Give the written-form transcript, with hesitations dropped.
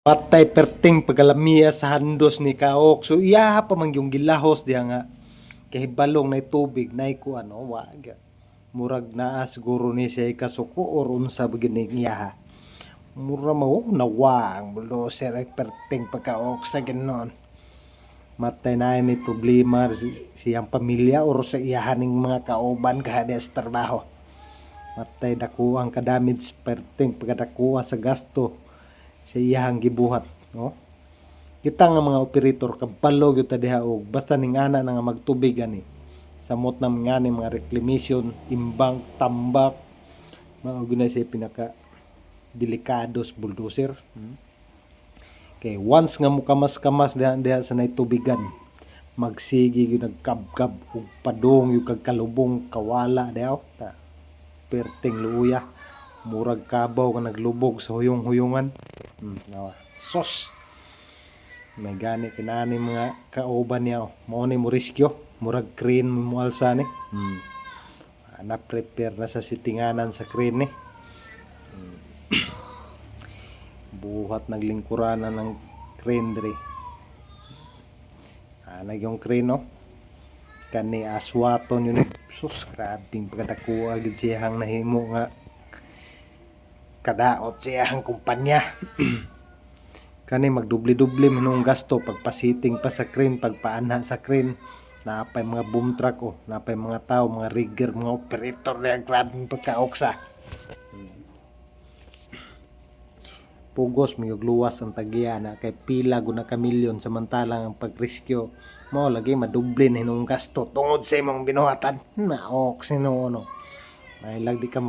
Patay perting pagkalamiya sa handos ni Kaok. So iya pa man yung gilahos diya nga. Kay balong na tubig na ko ano wag. Murag naa siguro ni siya kasuko or unsa begini iya. Mura mo nawang bulo sir perting pagkaok sa ganon. Matay na may problema siyang pamilya or sa iyahaning mga kauban kada sa trabaho. Matay dako ang kadamage perting pagkadakuha sa gasto sa iyahang gibuhat, no? Kita nga mga operator kabalo gyud ta diha og basta ning ana nga magtubig ani. Samot na nga ni mga reclamation, imbang, tambak, mao gyud sa pinaka delikados bulldozer. Kay once nga mukamas-kamas diha sa tubigan, magsigi gyud nagkabkab og padong yung kagkalubong kawala diha ta. Perting luya, murag kabaw nga naglubog sa huyong-huyungan. Sos may gani kinani mga kauban niya mao ni mo riskyo murag crane mo alsa ni na prepare na sa sitinganan sa crane ni buhat naglingkuranan ng crane diri yung crane no kani aswaton yun sus grabing pagkadakuha gid siyang nahimo nga kadaot siyang kumpanya. Kani magdubli-dubli manong gasto pagpasiting pa sa crane, pagpaanha sa crane, napay mga boom truck napay mga tao, mga rigger, mga operator na grabing pagkaoksa. Pugos may luwas ang tagiya na kay pila guna ka milyon samantalang ang pagriskyo mo lagi madubli na hinong gasto tungod sa imong binuhatan. Naok sino no. May lagi ka